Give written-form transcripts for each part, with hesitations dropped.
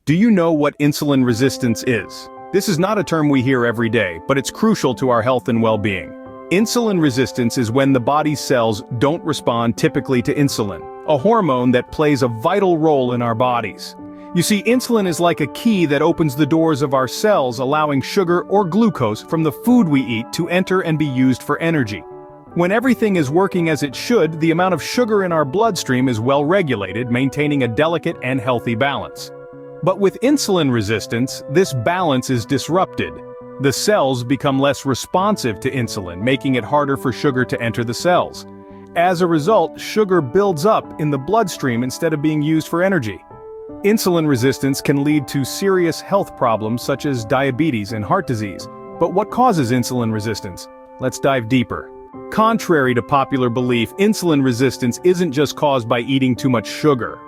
Do you know what insulin resistance is? This is not a term we hear every day, but it's crucial to our health and well-being. Insulin resistance is when the body's cells don't respond typically to insulin, a hormone that plays a vital role in our bodies. You see, insulin is like a key that opens the doors of our cells, allowing sugar or glucose from the food we eat to enter and be used for energy. When everything is working as it should, the amount of sugar in our bloodstream is well regulated, maintaining a delicate and healthy balance. But with insulin resistance, this balance is disrupted. The cells become less responsive to insulin, making it harder for sugar to enter the cells. As a result, sugar builds up in the bloodstream instead of being used for energy. Insulin resistance can lead to serious health problems such as diabetes and heart disease. But what causes insulin resistance? Let's dive deeper. Contrary to popular belief, insulin resistance isn't just caused by eating too much sugar.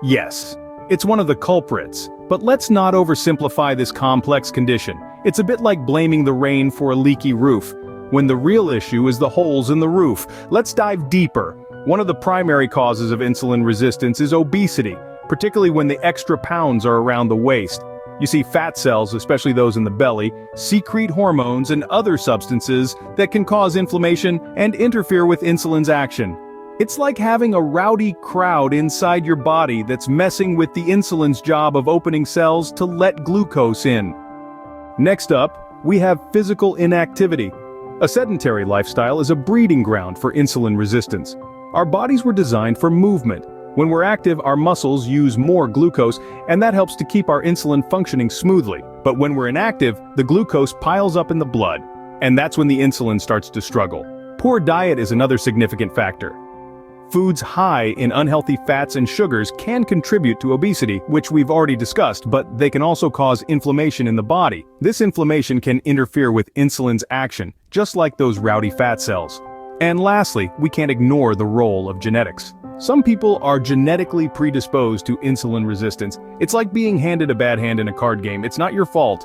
Yes, it's one of the culprits, but let's not oversimplify this complex condition. It's a bit like blaming the rain for a leaky roof, when the real issue is the holes in the roof. Let's dive deeper. One of the primary causes of insulin resistance is obesity, particularly when the extra pounds are around the waist. You see, fat cells, especially those in the belly, secrete hormones and other substances that can cause inflammation and interfere with insulin's action. It's like having a rowdy crowd inside your body that's messing with the insulin's job of opening cells to let glucose in. Next up, we have physical inactivity. A sedentary lifestyle is a breeding ground for insulin resistance. Our bodies were designed for movement. When we're active, our muscles use more glucose, and that helps to keep our insulin functioning smoothly. But when we're inactive, the glucose piles up in the blood, and that's when the insulin starts to struggle. Poor diet is another significant factor. Foods high in unhealthy fats and sugars can contribute to obesity, which we've already discussed, but they can also cause inflammation in the body. This inflammation can interfere with insulin's action, just like those rowdy fat cells. And lastly, we can't ignore the role of genetics. Some people are genetically predisposed to insulin resistance. It's like being handed a bad hand in a card game. It's not your fault,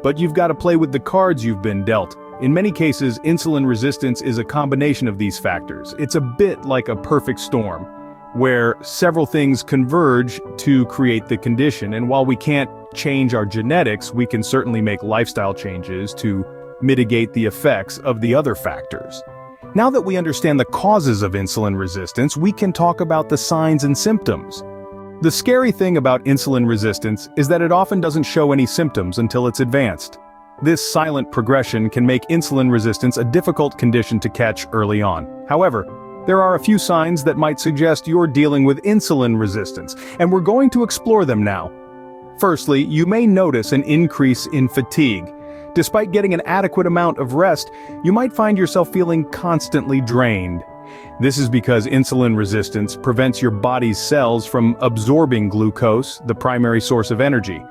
but you've got to play with the cards you've been dealt. In many cases, insulin resistance is a combination of these factors. It's a bit like a perfect storm, where several things converge to create the condition. And while we can't change our genetics, we can certainly make lifestyle changes to mitigate the effects of the other factors. Now that we understand the causes of insulin resistance, we can talk about the signs and symptoms. The scary thing about insulin resistance is that it often doesn't show any symptoms until it's advanced. This silent progression can make insulin resistance a difficult condition to catch early on. However, there are a few signs that might suggest you're dealing with insulin resistance, and we're going to explore them now. Firstly, you may notice an increase in fatigue. Despite getting an adequate amount of rest, you might find yourself feeling constantly drained. This is because insulin resistance prevents your body's cells from absorbing glucose, the primary source of energy.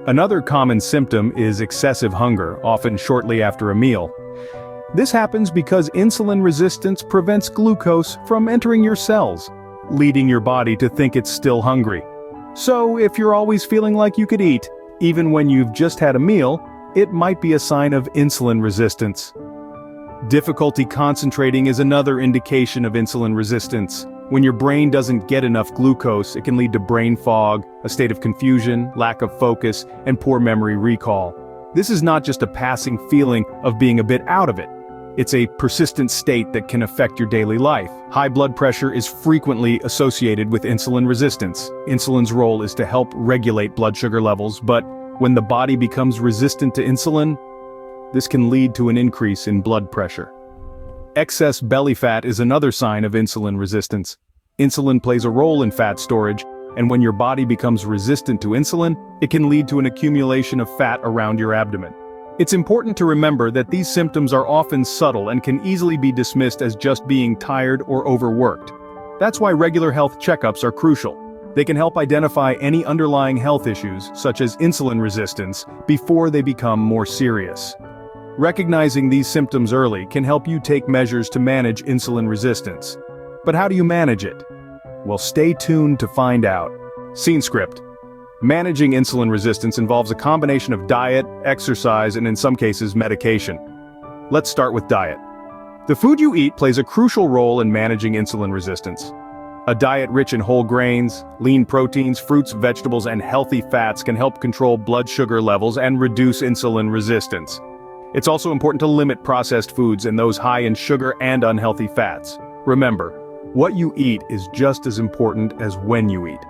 Another common symptom is excessive hunger, often shortly after a meal. This happens because insulin resistance prevents glucose from entering your cells, leading your body to think it's still hungry. So if you're always feeling like you could eat, even when you've just had a meal, it might be a sign of insulin resistance. Difficulty concentrating is another indication of insulin resistance. When your brain doesn't get enough glucose, it can lead to brain fog, a state of confusion, lack of focus, and poor memory recall. This is not just a passing feeling of being a bit out of it. It's a persistent state that can affect your daily life. High blood pressure is frequently associated with insulin resistance. Insulin's role is to help regulate blood sugar levels, but when the body becomes resistant to insulin, this can lead to an increase in blood pressure. Excess belly fat is another sign of insulin resistance. Insulin plays a role in fat storage, and when your body becomes resistant to insulin, it can lead to an accumulation of fat around your abdomen. It's important to remember that these symptoms are often subtle and can easily be dismissed as just being tired or overworked. That's why regular health checkups are crucial. They can help identify any underlying health issues, such as insulin resistance, before they become more serious. Recognizing these symptoms early can help you take measures to manage insulin resistance. But how do you manage it? Well, stay tuned to find out. Scene script. Managing insulin resistance involves a combination of diet, exercise, and in some cases, medication. Let's start with diet. The food you eat plays a crucial role in managing insulin resistance. A diet rich in whole grains, lean proteins, fruits, vegetables, and healthy fats can help control blood sugar levels and reduce insulin resistance. It's also important to limit processed foods and those high in sugar and unhealthy fats. Remember, what you eat is just as important as when you eat.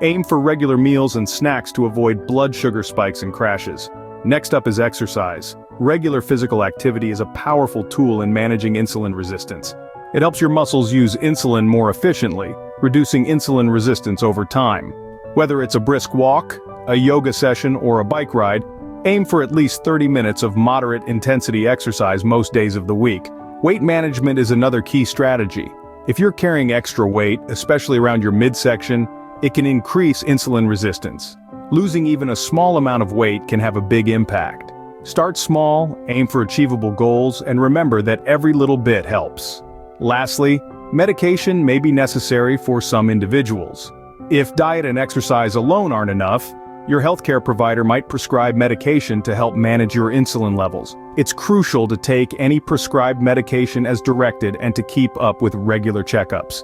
Aim for regular meals and snacks to avoid blood sugar spikes and crashes. Next up is exercise. Regular physical activity is a powerful tool in managing insulin resistance. It helps your muscles use insulin more efficiently, reducing insulin resistance over time. Whether it's a brisk walk, a yoga session, or a bike ride, aim for at least 30 minutes of moderate intensity exercise most days of the week. Weight management is another key strategy. If you're carrying extra weight, especially around your midsection, it can increase insulin resistance. Losing even a small amount of weight can have a big impact. Start small, aim for achievable goals, and remember that every little bit helps. Lastly, medication may be necessary for some individuals. If diet and exercise alone aren't enough, your healthcare provider might prescribe medication to help manage your insulin levels. It's crucial to take any prescribed medication as directed and to keep up with regular checkups.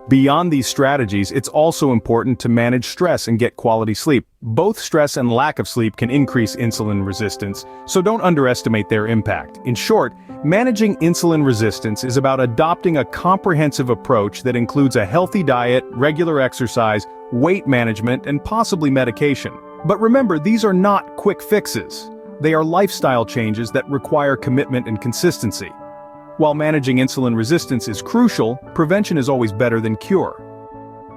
Beyond these strategies, it's also important to manage stress and get quality sleep. Both stress and lack of sleep can increase insulin resistance, so don't underestimate their impact. In short, managing insulin resistance is about adopting a comprehensive approach that includes a healthy diet, regular exercise, weight management, and possibly medication. But remember, these are not quick fixes. They are lifestyle changes that require commitment and consistency. While managing insulin resistance is crucial, prevention is always better than cure.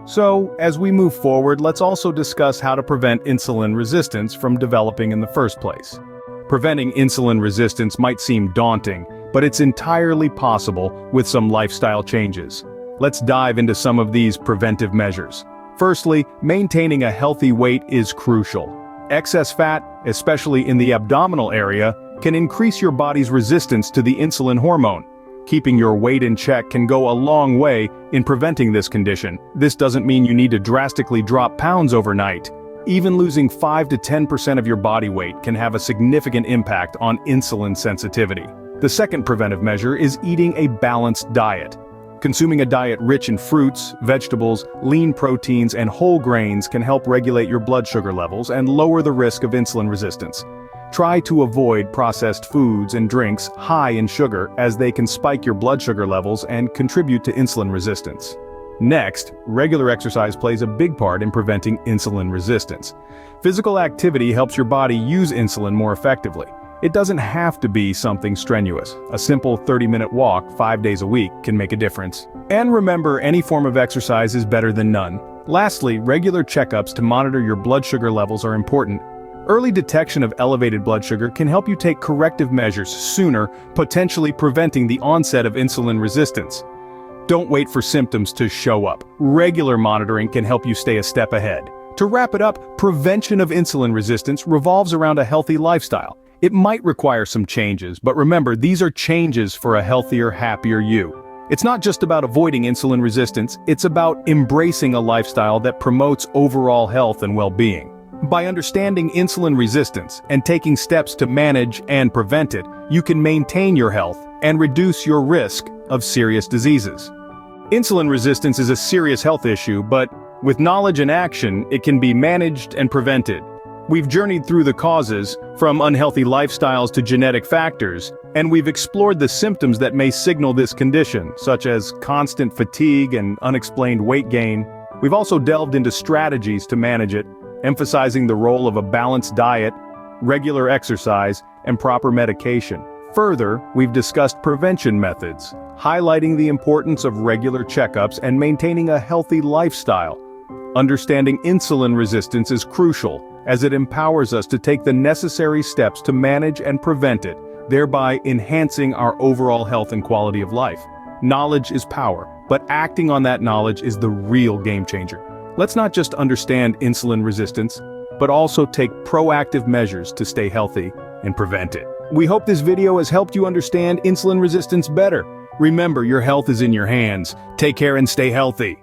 So, as we move forward, let's also discuss how to prevent insulin resistance from developing in the first place. Preventing insulin resistance might seem daunting, but it's entirely possible with some lifestyle changes. Let's dive into some of these preventive measures. Firstly, maintaining a healthy weight is crucial. Excess fat, especially in the abdominal area, can increase your body's resistance to the insulin hormone. Keeping your weight in check can go a long way in preventing this condition. This doesn't mean you need to drastically drop pounds overnight. Even losing 5 to 10% of your body weight can have a significant impact on insulin sensitivity. The second preventive measure is eating a balanced diet. Consuming a diet rich in fruits, vegetables, lean proteins, and whole grains can help regulate your blood sugar levels and lower the risk of insulin resistance. Try to avoid processed foods and drinks high in sugar, as they can spike your blood sugar levels and contribute to insulin resistance. Next, regular exercise plays a big part in preventing insulin resistance. Physical activity helps your body use insulin more effectively. It doesn't have to be something strenuous. A simple 30-minute walk 5 days a week can make a difference. And remember, any form of exercise is better than none. Lastly, regular checkups to monitor your blood sugar levels are important. Early detection of elevated blood sugar can help you take corrective measures sooner, potentially preventing the onset of insulin resistance. Don't wait for symptoms to show up. Regular monitoring can help you stay a step ahead. To wrap it up, prevention of insulin resistance revolves around a healthy lifestyle. It might require some changes, but remember, these are changes for a healthier, happier you. It's not just about avoiding insulin resistance, it's about embracing a lifestyle that promotes overall health and well-being. By understanding insulin resistance and taking steps to manage and prevent it, you can maintain your health and reduce your risk of serious diseases. Insulin resistance is a serious health issue, but with knowledge and action, it can be managed and prevented. We've journeyed through the causes, from unhealthy lifestyles to genetic factors, and we've explored the symptoms that may signal this condition, such as constant fatigue and unexplained weight gain. We've also delved into strategies to manage it, emphasizing the role of a balanced diet, regular exercise, and proper medication. Further, we've discussed prevention methods, highlighting the importance of regular checkups and maintaining a healthy lifestyle. Understanding insulin resistance is crucial, as it empowers us to take the necessary steps to manage and prevent it, thereby enhancing our overall health and quality of life. Knowledge is power, but acting on that knowledge is the real game changer. Let's not just understand insulin resistance, but also take proactive measures to stay healthy and prevent it. We hope this video has helped you understand insulin resistance better. Remember, your health is in your hands. Take care and stay healthy.